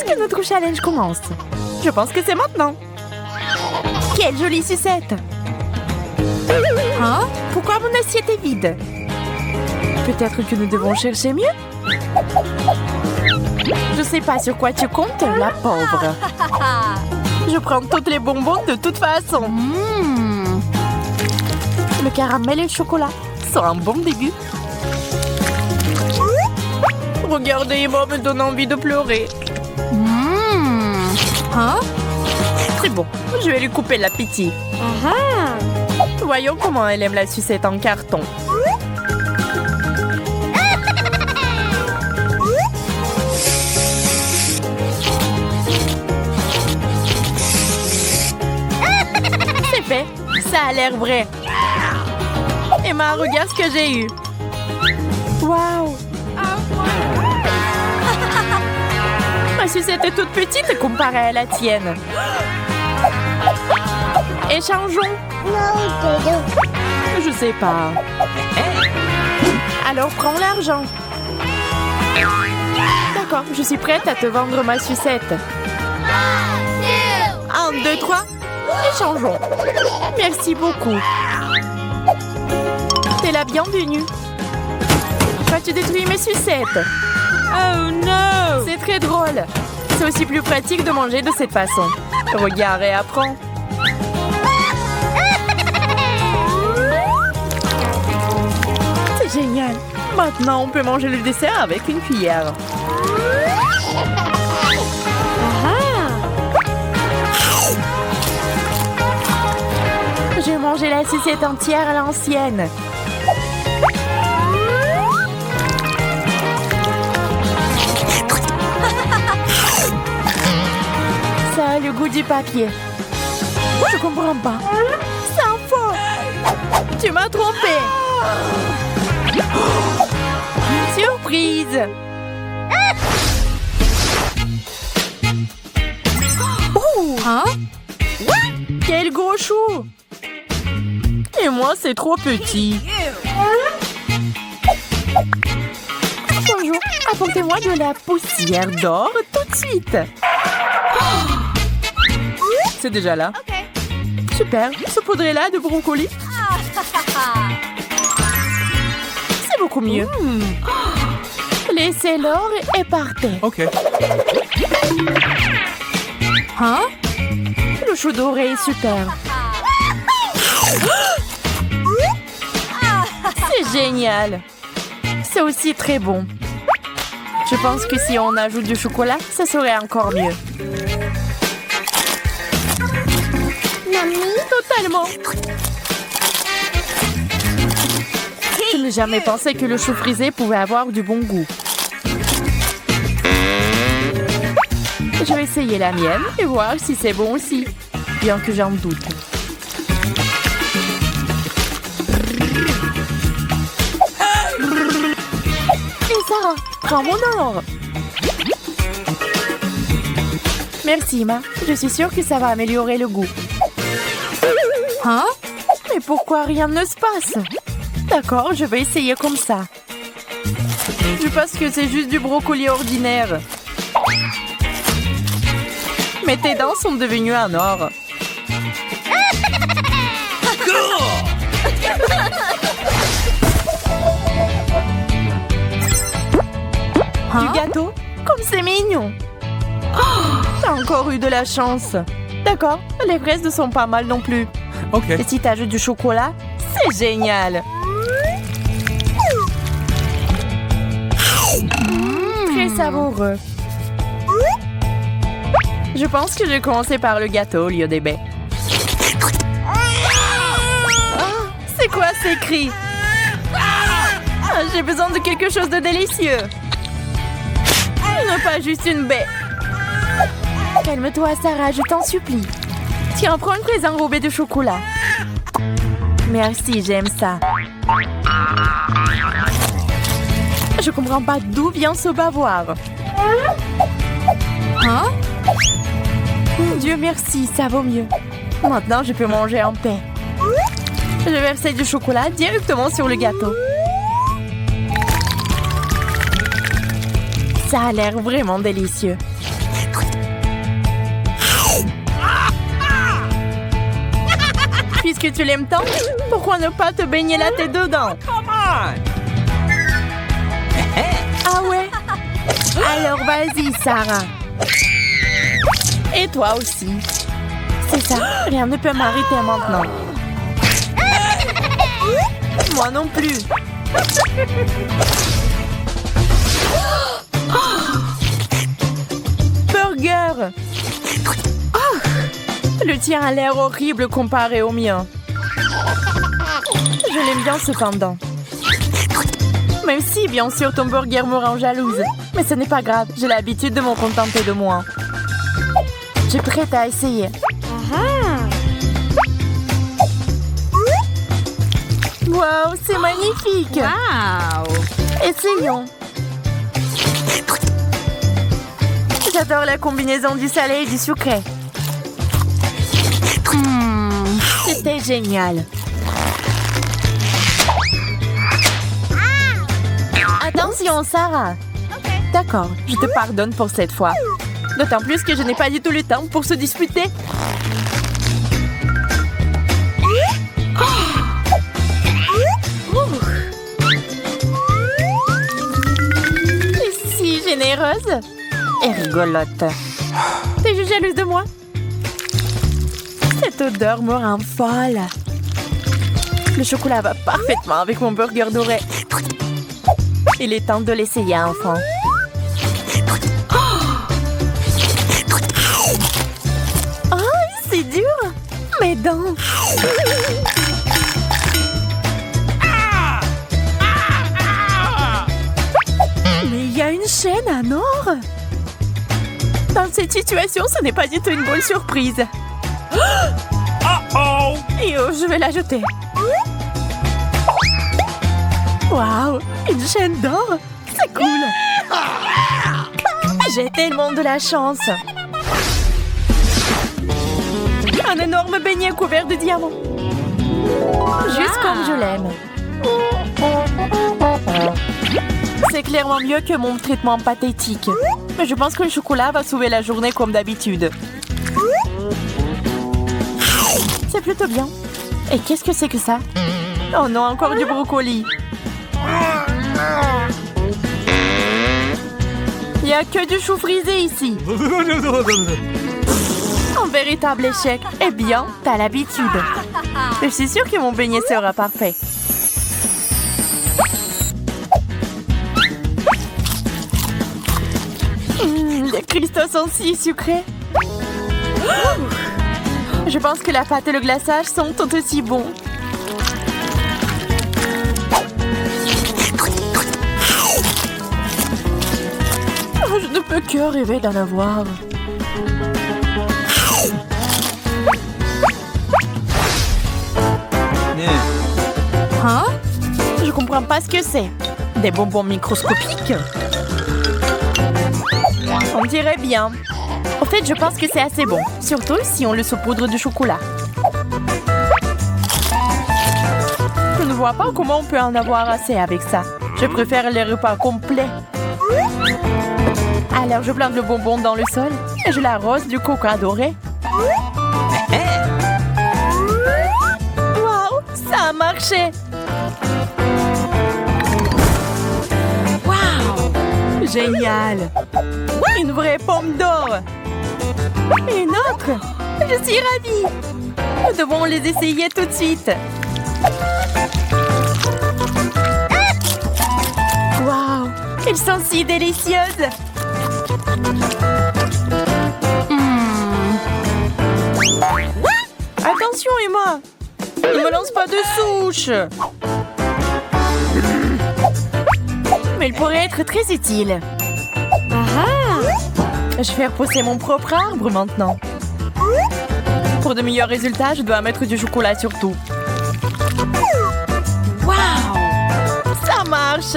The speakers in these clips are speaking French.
est-ce que notre challenge commence? Je pense que c'est maintenant. Quelle jolie sucette! Hein? Pourquoi mon assiette est vide? Peut-être que nous devons chercher mieux? Je sais pas sur quoi tu comptes, la pauvre. Je prends toutes les bonbons de toute façon. Le caramel et le chocolat sont un bon début. Regardez-moi, me donne envie de pleurer. Hein? C'est bon, je vais lui couper l'appétit. Voyons comment elle aime la sucette en carton. C'est fait, ça a l'air vrai. Emma, regarde ce que j'ai eu. Waouh! Ma sucette est toute petite comparée à la tienne. Échangeons. Je sais pas. Alors prends l'argent. D'accord, je suis prête à te vendre ma sucette. 1, 2, 3. Échangeons. Merci beaucoup. T'es la bienvenue. Vas-tu détruire mes sucettes? Oh non! C'est très drôle. C'est aussi plus pratique de manger de cette façon. Regarde et apprends. C'est génial. Maintenant, on peut manger le dessert avec une cuillère. Je vais manger la sucette entière à l'ancienne. Ça a le goût du papier. Je comprends pas. C'est un faux. Tu m'as trompé. Surprise. Oh, hein? Quel gros chou. Et moi, c'est trop petit. Bonjour, apportez-moi de la poussière d'or tout de suite. C'est déjà là. Super, saupoudrez-la de brocoli. C'est beaucoup mieux. Laissez l'or et partez. Ok. Hein? Le chou doré est super. C'est génial. C'est aussi très bon. Je pense que si on ajoute du chocolat, ça serait encore mieux. Totalement. Je n'ai jamais pensé que le chou frisé pouvait avoir du bon goût. Je vais essayer la mienne et voir si c'est bon aussi, bien que j'en doute. Et Sarah, prends mon or. Merci, Emma. Je suis sûre que ça va améliorer le goût. Hein? Mais pourquoi rien ne se passe? D'accord, je vais essayer comme ça. Je pense que c'est juste du brocoli ordinaire. Mais tes dents sont devenues en or. Du gâteau? Comme c'est mignon. Oh, t'as encore eu de la chance. D'accord, les fraises ne sont pas mal non plus. Ok. Et si t'ajoutes du chocolat, c'est génial. Très savoureux. Je pense que je vais commencer par le gâteau au lieu des baies. C'est quoi ces cris? J'ai besoin de quelque chose de délicieux. Ne pas juste une baie. Calme-toi, Sarah, je t'en supplie. Tiens, prends une fraise enrobée de chocolat. Merci, j'aime ça. Je comprends pas d'où vient ce bavoir. Hein? Dieu merci, ça vaut mieux. Maintenant, je peux manger en paix. Je vais verser du chocolat directement sur le gâteau. Ça a l'air vraiment délicieux. Puisque tu l'aimes tant, pourquoi ne pas te baigner la tête dedans? Ah ouais? Alors vas-y, Sarah. Et toi aussi. C'est ça, rien ne peut m'arrêter maintenant. Moi non plus. Burger. Oh, le tien a l'air horrible comparé au mien. Je l'aime bien cependant. Même si, bien sûr, ton burger me rend jalouse. Mais ce n'est pas grave, j'ai l'habitude de m'en contenter de moi. Je suis prête à essayer. Wow, c'est magnifique! Wow! Essayons. J'adore la combinaison du salé et du sucré. C'était génial. Attention, Sarah. D'accord, je te pardonne pour cette fois. D'autant plus que je n'ai pas du tout le temps pour se disputer. Et si généreuse et rigolote. T'es jalouse de moi? Cette odeur me rend folle. Le chocolat va parfaitement avec mon burger doré. Il est temps de l'essayer, enfant. Oh, c'est dur. Mes dents. Mais il y a une chaîne à or. Dans cette situation, ce n'est pas du tout une bonne surprise. Et oh, je vais la jeter. Waouh, une chaîne d'or. C'est cool. J'ai tellement de la chance. Un énorme beignet couvert de diamants. Juste comme je l'aime. C'est clairement mieux que mon traitement pathétique. Mais je pense que le chocolat va sauver la journée comme d'habitude. C'est plutôt bien. Et qu'est-ce que c'est que ça? Oh non, encore du brocoli. Il n'y a que du chou frisé ici. Un véritable échec. Eh bien, t'as l'habitude. Je suis sûre que mon beignet sera parfait. Les cristaux sont si sucrés. Je pense que la pâte et le glaçage sont tout aussi bons. Oh, je ne peux que rêver d'en avoir. Hein? Je comprends pas ce que c'est. Des bonbons microscopiques? On dirait bien. En fait, je pense que c'est assez bon. Surtout si on le saupoudre de chocolat. Je ne vois pas comment on peut en avoir assez avec ça. Je préfère les repas complets. Alors, je plante le bonbon dans le sol et je l'arrose du coca doré. Waouh, ça a marché! Waouh! Génial! Une vraie pomme d'or! Une autre! Je suis ravie! Nous devons les essayer tout de suite! Waouh! Elles sont si délicieuses! Attention, Emma! Ne me lance pas de souche! Mais il pourrait être très utile. Je vais repousser mon propre arbre maintenant. Pour de meilleurs résultats, je dois mettre du chocolat sur tout. Waouh! Ça marche!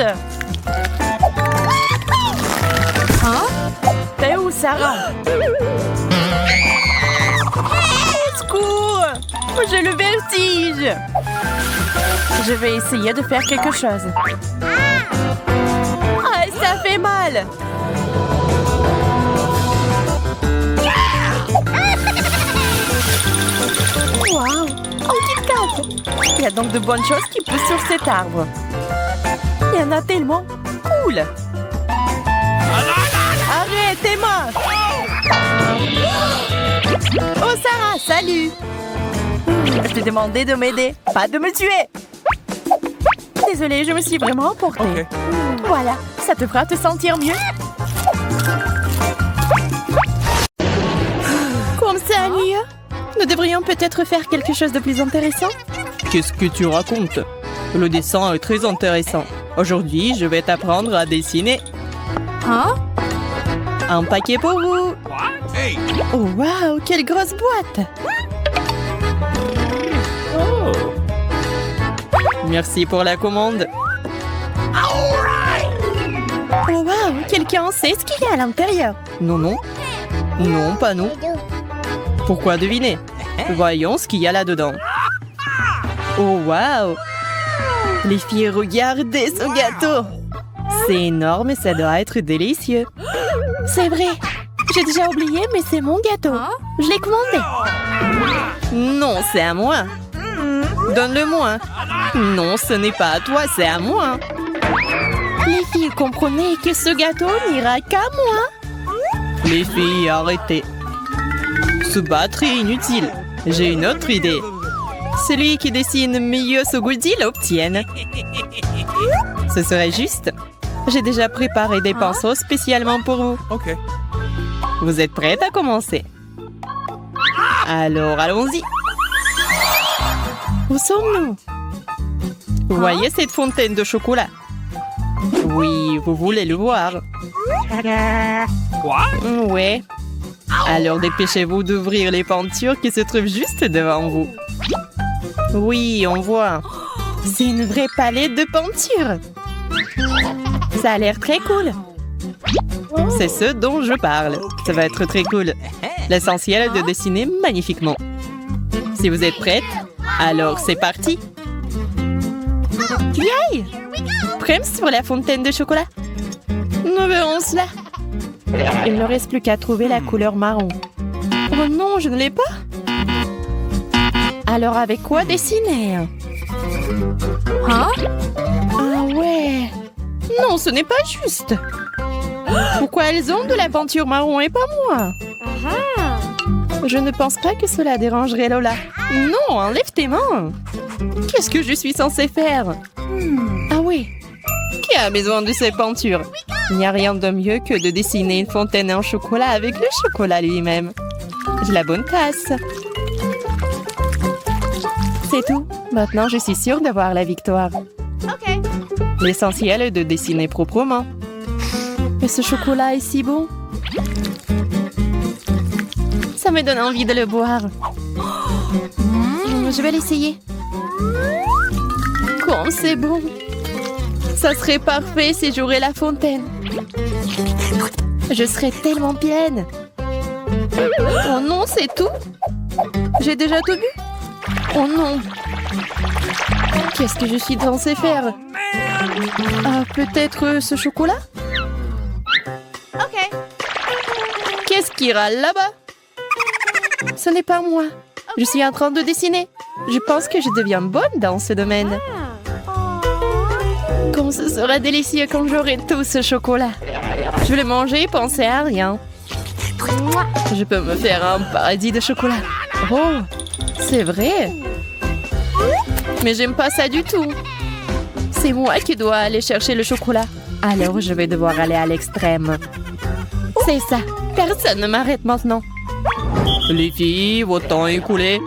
Hein? T'es où, Sarah? Au secours! J'ai le vertige! Je vais essayer de faire quelque chose. Ah, ça fait mal! Il y a donc de bonnes choses qui poussent sur cet arbre. Il y en a tellement. Cool. Arrête, Emma. Oh, Sarah, salut. Je t'ai demandé de m'aider, pas de me tuer. Désolée, je me suis vraiment emportée. Ok. Voilà, ça te fera te sentir mieux. Comme ça, mieux. Nous devrions peut-être faire quelque chose de plus intéressant. Qu'est-ce que tu racontes? Le dessin est très intéressant. Aujourd'hui, je vais t'apprendre à dessiner. Hein? Un paquet pour vous. Oh, waouh, quelle grosse boîte. Merci pour la commande. Oh, waouh, quelqu'un sait ce qu'il y a à l'intérieur. Non, non. Non, pas nous. Pourquoi deviner? Voyons ce qu'il y a là-dedans. Oh, waouh! Les filles, regardez ce gâteau! C'est énorme et ça doit être délicieux. C'est vrai. J'ai déjà oublié, mais c'est mon gâteau. Je l'ai commandé. Non, c'est à moi. Donne-le-moi. Non, ce n'est pas à toi, c'est à moi. Les filles, comprenez que ce gâteau n'ira qu'à moi. Les filles, arrêtez. Se battre est inutile. J'ai une autre idée. Celui qui dessine mieux ce goodie l'obtienne. Ce serait juste. J'ai déjà préparé des pinceaux spécialement pour vous. Ok. Vous êtes prête à commencer? Alors, allons-y. Où sommes-nous? Vous voyez cette fontaine de chocolat? Oui, vous voulez le voir. Ouais. Alors dépêchez-vous d'ouvrir les peintures qui se trouvent juste devant vous. Oui, on voit. C'est une vraie palette de peinture. Ça a l'air très cool. C'est ce dont je parle. Ça va être très cool. L'essentiel est de dessiner magnifiquement. Si vous êtes prête, alors c'est parti. Yay! Prêts sur la fontaine de chocolat? Nous verrons cela. Il ne reste plus qu'à trouver la couleur marron. Oh non, je ne l'ai pas. Alors avec quoi dessiner? Hein? Ah ouais. Non, ce n'est pas juste. Pourquoi elles ont de la peinture marron et pas moi? Je ne pense pas que cela dérangerait Lola. Non, enlève tes mains. Qu'est-ce que je suis censée faire? Ah oui. Qui a besoin de ces peintures? Il n'y a rien de mieux que de dessiner une fontaine en chocolat avec le chocolat lui-même. J'ai la bonne tasse. C'est tout. Maintenant, je suis sûre d'avoir la victoire. L'essentiel est de dessiner proprement. Mais ce chocolat est si bon. Ça me donne envie de le boire. Je vais l'essayer. Comme c'est bon. Ça serait parfait si j'aurais la fontaine. Je serais tellement pleine. Oh non, c'est tout? J'ai déjà tout bu? Oh non. Qu'est-ce que je suis censée faire? Ah, peut-être ce chocolat? Ok. Qu'est-ce qui râle là-bas? Ce n'est pas moi. Je suis en train de dessiner. Je pense que je deviens bonne dans ce domaine. Comme ce sera délicieux quand j'aurai tout ce chocolat. Je vais le manger et penser à rien. Je peux me faire un paradis de chocolat. Oh, c'est vrai. Mais j'aime pas ça du tout. C'est moi qui dois aller chercher le chocolat. Alors je vais devoir aller à l'extrême. C'est ça. Personne ne m'arrête maintenant. Les filles, votre temps est écoulé.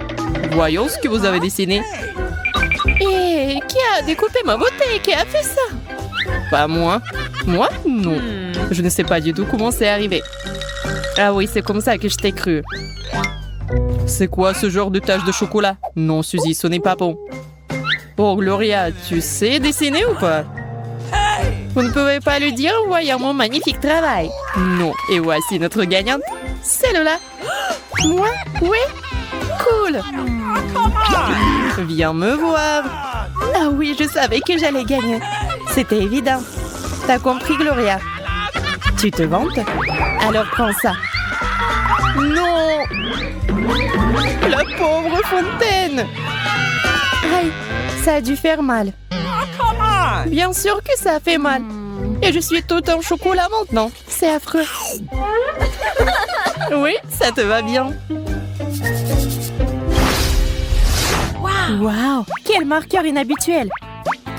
Voyons ce que vous avez dessiné. Et qui a découpé ma beauté? Qui a fait ça? Pas moi. Moi? Non. Je ne sais pas du tout comment c'est arrivé. Ah oui, c'est comme ça que je t'ai cru. C'est quoi ce genre de tache de chocolat? Non, Suzy, ce n'est pas bon. Oh, Gloria, tu sais dessiner ou pas? Vous ne pouvez pas le dire en voyant mon magnifique travail. Non. Et voici notre gagnante. C'est Lola. Moi? Oui? Cool. Viens me voir. Ah oui, je savais que j'allais gagner. C'était évident. T'as compris, Gloria? Tu te vantes? Alors prends ça. Non! La pauvre fontaine! Aïe, ça a dû faire mal. Bien sûr que ça a fait mal. Et je suis toute en chocolat maintenant. C'est affreux. Oui, ça te va bien. Waouh, quel marqueur inhabituel.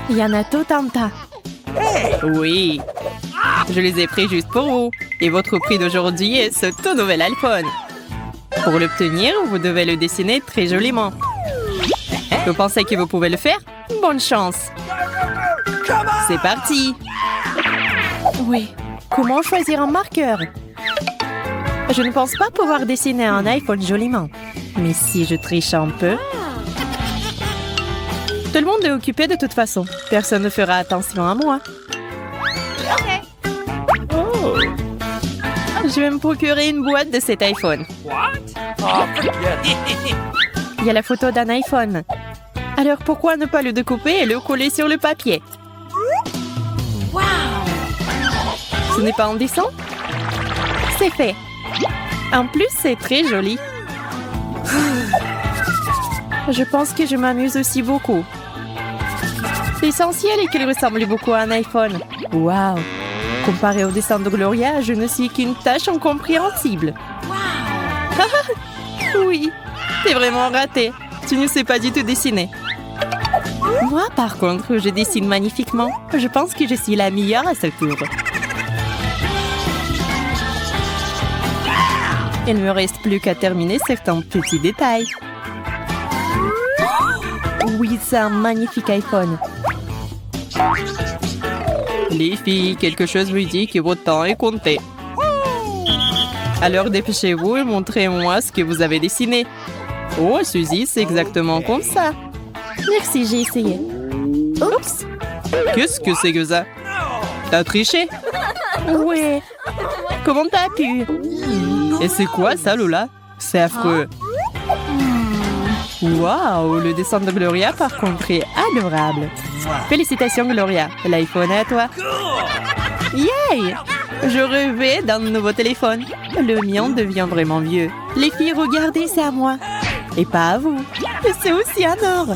Il y en a tout un tas. Oui, je les ai pris juste pour vous. Et votre prix d'aujourd'hui est ce tout nouvel iPhone. Pour l'obtenir, vous devez le dessiner très joliment. Vous pensez que vous pouvez le faire? Bonne chance. C'est parti. Oui, comment choisir un marqueur? Je ne pense pas pouvoir dessiner un iPhone joliment. Mais si je triche un peu... Tout le monde est occupé de toute façon. Personne ne fera attention à moi. Oh. Je vais me procurer une boîte de cet iPhone. Il y a la photo d'un iPhone. Alors pourquoi ne pas le découper et le coller sur le papier? Ce n'est pas en dessin? C'est fait. En plus, c'est très joli. Je pense que je m'amuse aussi beaucoup. L'essentiel est qu'il ressemble beaucoup à un iPhone. Waouh! Comparé au dessin de Gloria, je ne suis qu'une tâche incompréhensible. Oui, t'es vraiment raté. Tu ne sais pas du tout dessiner. Moi, par contre, je dessine magnifiquement. Je pense que je suis la meilleure à ce tour. Il ne me reste plus qu'à terminer certains petits détails. Oui, c'est un magnifique iPhone. Les filles, quelque chose me dit que votre temps est compté. Alors dépêchez-vous et montrez-moi ce que vous avez dessiné. Oh, Suzy, c'est exactement comme ça. Merci, j'ai essayé. Oups! Qu'est-ce que c'est que ça? T'as triché? Ouais. Comment t'as pu? Et c'est quoi ça, Lola? C'est affreux. Waouh, le dessin de Gloria, par contre, est adorable. Félicitations, Gloria. L'iPhone est à toi. Yay! Je rêvais d'un nouveau téléphone. Le mien devient vraiment vieux. Les filles, regardez, c'est à moi. Et pas à vous. Et c'est aussi un or.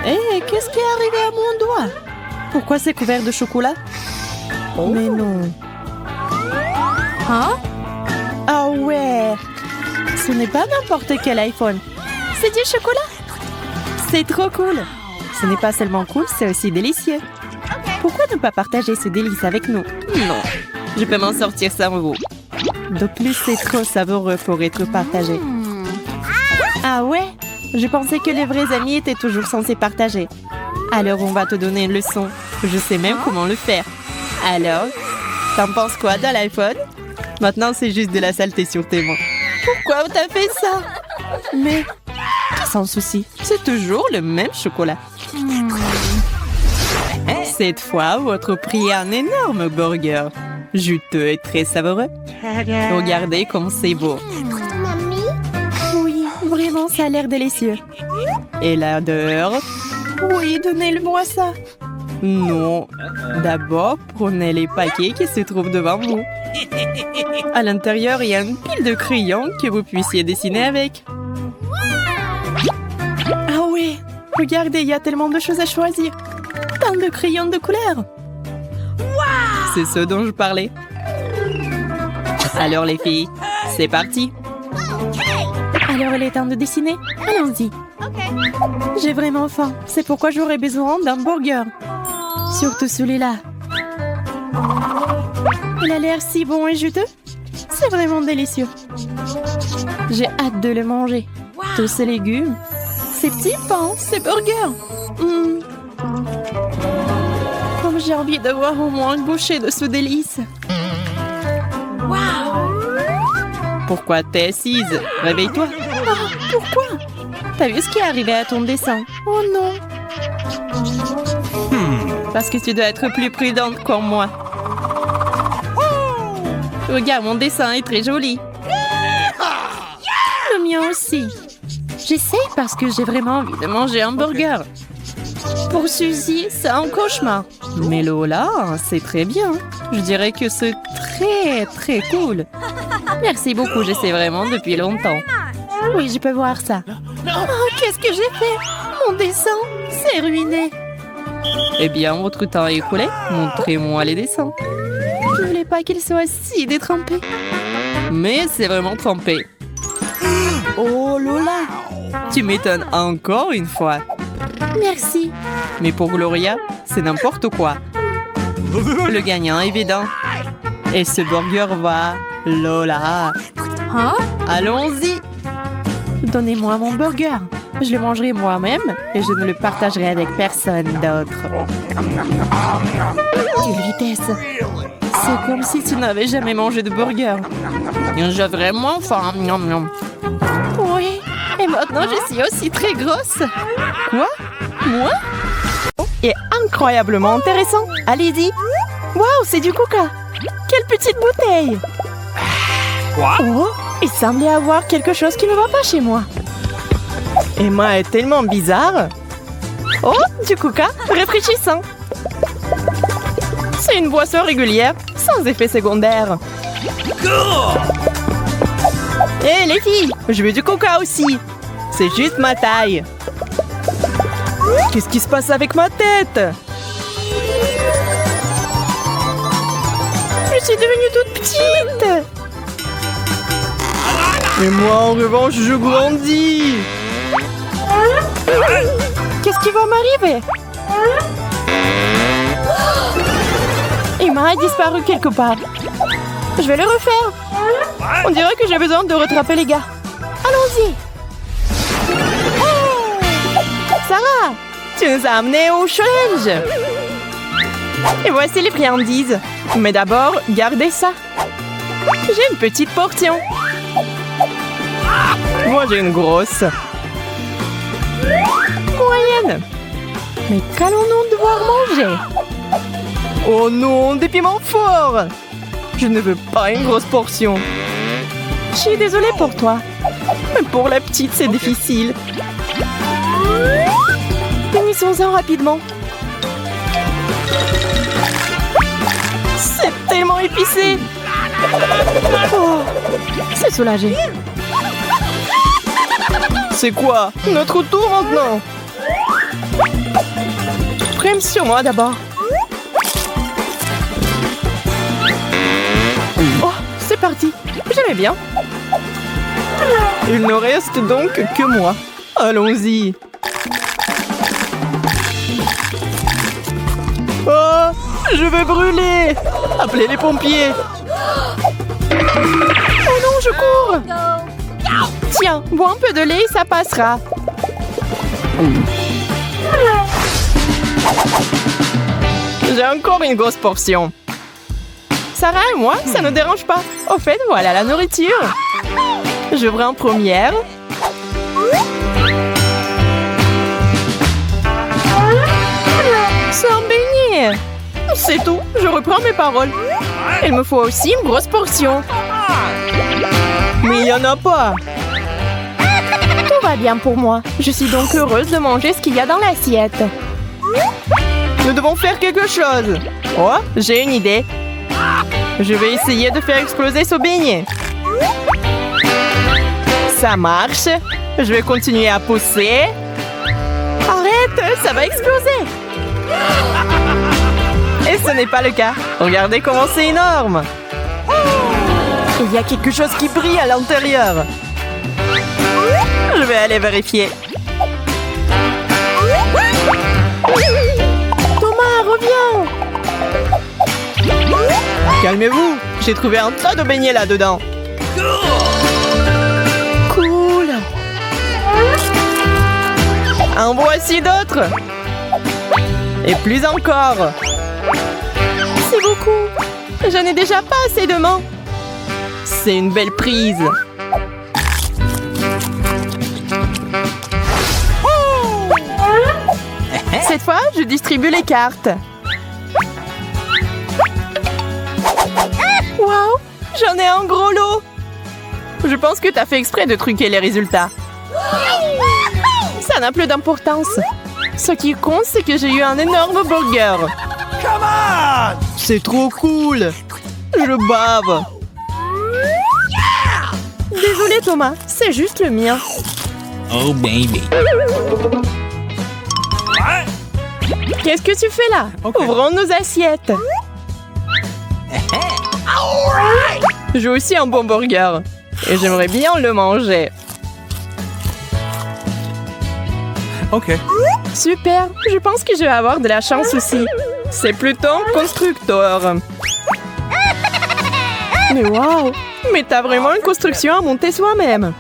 Hé, qu'est-ce qui est arrivé à mon doigt? Pourquoi c'est couvert de chocolat? Mais non. Hein? Ah ouais. Ce n'est pas n'importe quel iPhone. C'est du chocolat. C'est trop cool. Ce n'est pas seulement cool, c'est aussi délicieux. Pourquoi ne pas partager ce délice avec nous? Non, je peux m'en sortir sans vous. De plus, c'est trop savoureux pour être partagé. Ah ouais? Je pensais que les vrais amis étaient toujours censés partager. Alors, on va te donner une leçon. Je sais même comment le faire. Alors, t'en penses quoi de l'iPhone? Maintenant, c'est juste de la saleté sur tes mains. Pourquoi t'as fait ça? Mais, sans souci, c'est toujours le même chocolat. Cette fois, votre prix est un énorme burger. Juteux et très savoureux. Regardez comme c'est beau. Oui, vraiment, ça a l'air délicieux. Et l'odeur? Oui, donnez-le-moi ça. Non. D'abord, prenez les paquets qui se trouvent devant vous. À l'intérieur, il y a une pile de crayons que vous puissiez dessiner avec. Ah oui, regardez, il y a tellement de choses à choisir. Tant de crayons de couleur. C'est ce dont je parlais. Alors les filles, c'est parti. Alors il est temps de dessiner. Allons-y. J'ai vraiment faim. C'est pourquoi j'aurais besoin d'un burger. Surtout celui-là. Il a l'air si bon et juteux. C'est vraiment délicieux. J'ai hâte de le manger. Tous ces légumes, ces petits pains, ces burgers. Comme j'ai envie d'avoir au moins une bouchée de ce délice. Pourquoi t'es assise? Réveille-toi. Oh, pourquoi? T'as vu ce qui est arrivé à ton dessin? Oh non. Parce que tu dois être plus prudente comme moi. Regarde, mon dessin est très joli. Le mien aussi. J'essaie parce que j'ai vraiment envie de manger un burger. Pour Suzy, c'est un cauchemar. Mais Lola, c'est très bien. Je dirais que c'est très, très cool. Merci beaucoup, j'essaie vraiment depuis longtemps. Oui, je peux voir ça. Oh, qu'est-ce que j'ai fait? Mon dessin, c'est ruiné. Eh bien, votre temps est écoulé. Montrez-moi les dessins. Je ne voulais pas qu'il soit si détrempé. Mais c'est vraiment trempé. Oh Lola! Tu m'étonnes encore une fois. Merci. Mais pour Gloria, c'est n'importe quoi. Le gagnant est évident. Et ce burger va... Lola! Hein? Allons-y! Donnez-moi mon burger. Je le mangerai moi-même et je ne le partagerai avec personne d'autre. Quelle vitesse! C'est comme si tu n'avais jamais mangé de burger. J'ai vraiment faim. Miam, miam. Oui, et maintenant je suis aussi très grosse. Quoi? Moi? Et incroyablement intéressant. Allez-y. Waouh, c'est du coca. Quelle petite bouteille. Quoi? Oh, il semblait avoir quelque chose qui ne va pas chez moi. Emma est tellement bizarre. Oh, du coca rafraîchissant. C'est une boisson régulière, sans effet secondaire. Hé les filles, je veux du coca aussi. C'est juste ma taille. Qu'est-ce qui se passe avec ma tête? Je suis devenue toute petite. Et moi, en revanche, je grandis. Qu'est-ce qui va m'arriver? Emma a disparu quelque part. Je vais le refaire. On dirait que j'ai besoin de rattraper les gars. Allons-y. Sarah, tu nous as amenés au challenge. Et voici les friandises. Mais d'abord, gardez ça. J'ai une petite portion. Moi, j'ai une grosse. Moyenne. Mais qu'allons-nous devoir manger? Oh non, des piments forts. Je ne veux pas une grosse portion. Je suis désolée pour toi. Mais pour la petite, c'est difficile. Finissons-en rapidement. C'est tellement épicé. Oh, c'est soulagé. C'est quoi? Notre tour maintenant. Prime sur moi d'abord. Oh, c'est parti. J'aimais bien. Il ne reste donc que moi. Allons-y. Oh, je vais brûler. Appelez les pompiers. Oh non, je cours. Tiens, bois un peu de lait et ça passera. J'ai encore une grosse portion. Sarah et moi, ça ne dérange pas. Au fait, voilà la nourriture. Je prends en première. C'est un beignet. C'est tout, je reprends mes paroles. Il me faut aussi une grosse portion. Mais il n'y en a pas. Tout va bien pour moi. Je suis donc heureuse de manger ce qu'il y a dans l'assiette. Nous devons faire quelque chose. Oh, j'ai une idée. Je vais essayer de faire exploser ce beignet. Ça marche. Je vais continuer à pousser. Arrête, ça va exploser. Et ce n'est pas le cas. Regardez comment c'est énorme. Il y a quelque chose qui brille à l'intérieur. Je vais aller vérifier. Thomas, reviens. Calmez-vous. J'ai trouvé un tas de beignets là-dedans. Cool. En voici d'autres. Et plus encore. C'est beaucoup. Je n'ai déjà pas assez de mains. C'est une belle prise. Cette fois, je distribue les cartes. Waouh, j'en ai un gros lot. Je pense que tu as fait exprès de truquer les résultats. Ça n'a plus d'importance. Ce qui compte, c'est que j'ai eu un énorme burger. C'est trop cool. Je bave. Désolé Thomas, c'est juste le mien. Oh baby. Qu'est-ce que tu fais là? Ouvrons nos assiettes. J'ai aussi un bon burger. Et j'aimerais bien le manger. Ok. Super, je pense que je vais avoir de la chance aussi. C'est plutôt un constructeur. Mais waouh! Mais t'as vraiment une construction à monter soi-même.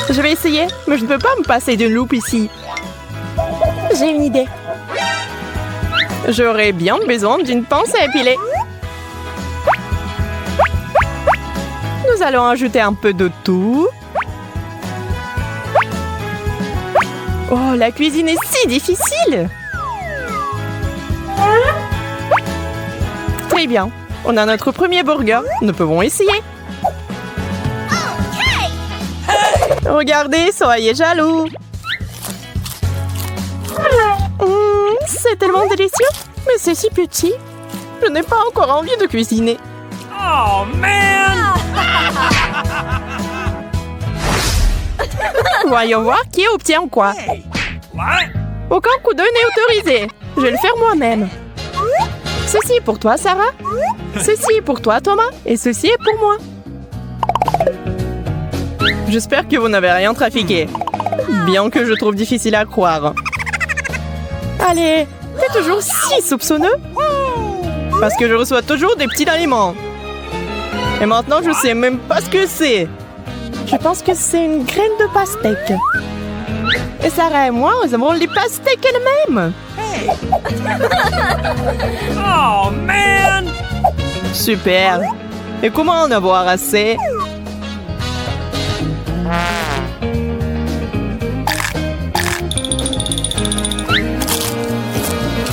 Je vais essayer, mais je ne peux pas me passer d'une loupe ici. J'ai une idée. J'aurais bien besoin d'une pince à épiler. Nous allons ajouter un peu de tout. Oh, la cuisine est si difficile! Très bien. On a notre premier burger. Nous pouvons essayer. Regardez, soyez jaloux. C'est tellement délicieux. Mais c'est si petit. Je n'ai pas encore envie de cuisiner. Oh man! Voyons voir qui obtient quoi. What? Aucun coup d'œil n'est autorisé. Je vais le faire moi-même. Ceci est pour toi, Sarah. Ceci est pour toi, Thomas. Et ceci est pour moi. J'espère que vous n'avez rien trafiqué. Bien que je trouve difficile à croire. Allez, t'es toujours si soupçonneux. Parce que je reçois toujours des petits aliments. Et maintenant, je sais même pas ce que c'est. Je pense que c'est une graine de pastèque. Et Sarah et moi, nous avons les pastèques elles-mêmes. Oh man! Super. Et comment en avoir assez?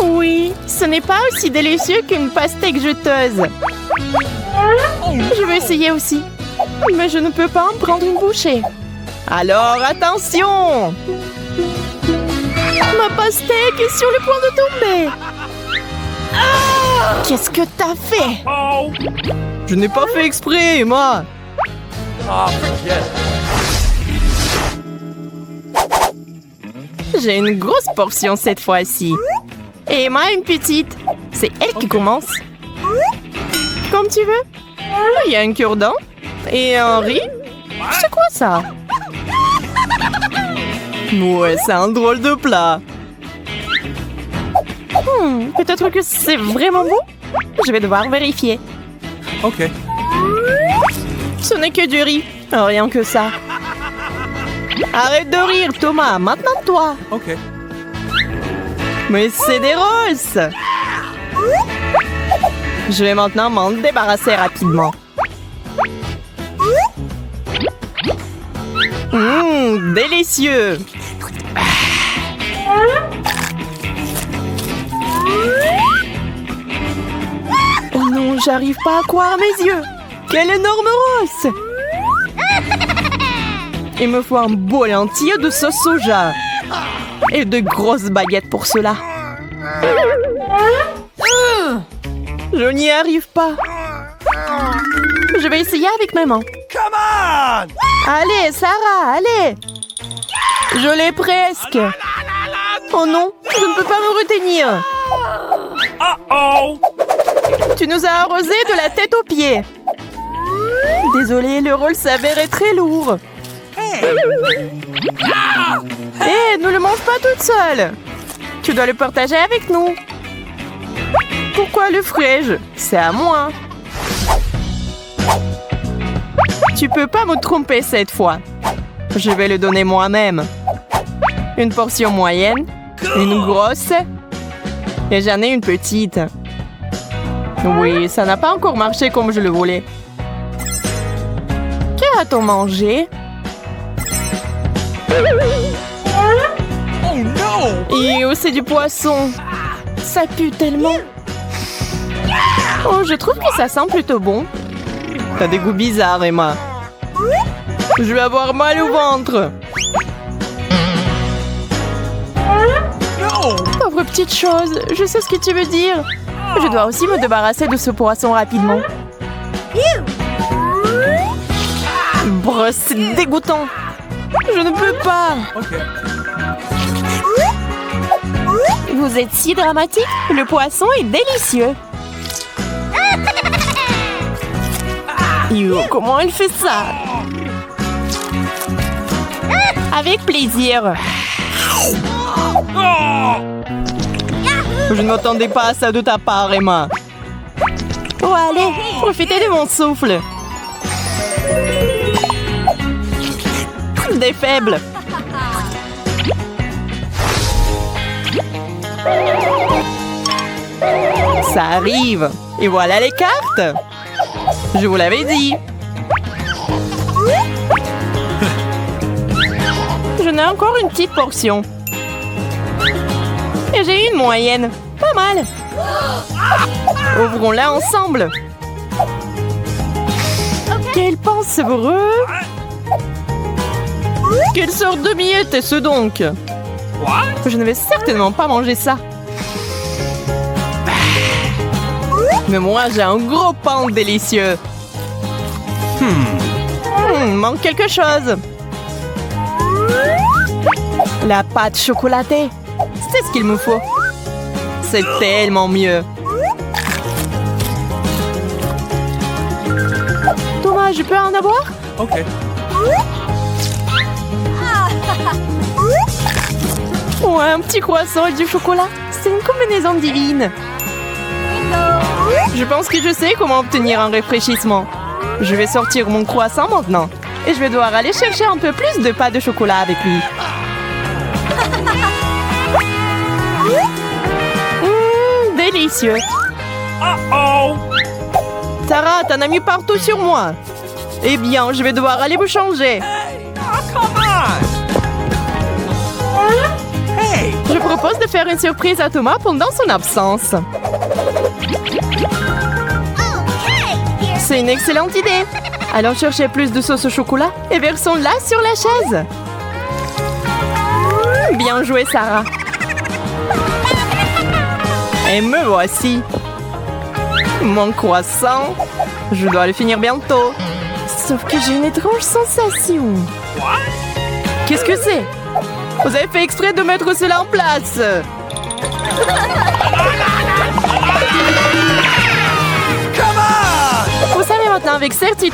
Oui, ce n'est pas aussi délicieux qu'une pastèque jeteuse. Je vais essayer aussi. Mais je ne peux pas en prendre une bouchée. Alors, attention! Ma pastèque est sur le point de tomber. Qu'est-ce que t'as fait? Oh! Je n'ai pas fait exprès, Emma. Oh, forget it. J'ai une grosse portion cette fois-ci. Et Emma une petite. C'est elle qui commence. Comme tu veux. Il y a un cure-dent. Et un riz. C'est quoi ça? Ouais, c'est un drôle de plat. Peut-être que c'est vraiment bon. Je vais devoir vérifier. Ok. Ce n'est que du riz. Rien que ça. Arrête de rire, Thomas. Maintenant, toi. Ok. Mais c'est des roses. Je vais maintenant m'en débarrasser rapidement. Délicieux. Oh non, j'arrive pas à croire mes yeux. Quel énorme rose. Il me faut un bol entier de sauce soja. Et de grosses baguettes pour cela. Je n'y arrive pas. Je vais essayer avec mes mains. Come on! Allez, Sarah, allez. Je l'ai presque. Oh non, je ne peux pas me retenir. Uh-oh! Tu nous as arrosés de la tête aux pieds. Désolée, le rôle s'avérait très lourd. Hé, ne le mange pas toute seule. Tu dois le partager avec nous. Pourquoi le ferais-je? C'est à moi. Tu peux pas me tromper cette fois. Je vais le donner moi-même. Une portion moyenne, une grosse, et j'en ai une petite. Oui, ça n'a pas encore marché comme je le voulais. Qu'a-t-on mangé? Oh no! Et c'est du poisson. Ça pue tellement. Oh, je trouve que ça sent plutôt bon. T'as des goûts bizarres, Emma. Je vais avoir mal au ventre. No! Pauvre petite chose, je sais ce que tu veux dire. Je dois aussi me débarrasser de ce poisson rapidement. Brrr, c'est dégoûtant. Je ne peux pas. Okay. Vous êtes si dramatique. Le poisson est délicieux. Yo, comment elle fait ça? Avec plaisir. Je ne m'attendais pas à ça de ta part, Emma. Oh, allez, profitez de mon souffle. Des faibles. Ça arrive. Et voilà les cartes. Je vous l'avais dit. Je n'ai encore une petite portion. Et j'ai une moyenne. Pas mal. Ouvrons-la ensemble. Quel pain savoureux. Quelle sorte de miette est-ce donc? Je ne vais certainement pas manger ça. Mais moi, j'ai un gros pain délicieux. Manque quelque chose. La pâte chocolatée. C'est ce qu'il me faut. C'est tellement mieux. Thomas, je peux en avoir? Okay. Ouais, un petit croissant et du chocolat. C'est une combinaison divine. Je pense que je sais comment obtenir un rafraîchissement. Je vais sortir mon croissant maintenant. Et je vais devoir aller chercher un peu plus de pâte de chocolat avec lui. Délicieux. Uh-oh! Sarah, t'en as mis partout sur moi. Eh bien, je vais devoir aller vous changer. Oh, come on! Hey! Je propose de faire une surprise à Thomas pendant son absence. C'est une excellente idée. Allons chercher plus de sauce au chocolat et versons-la sur la chaise. Bien joué, Sarah. Et me voici. Mon croissant. Je dois le finir bientôt. Sauf que j'ai une étrange sensation. Qu'est-ce que c'est? Vous avez fait exprès de mettre cela en place. Come on! Vous savez maintenant avec certitude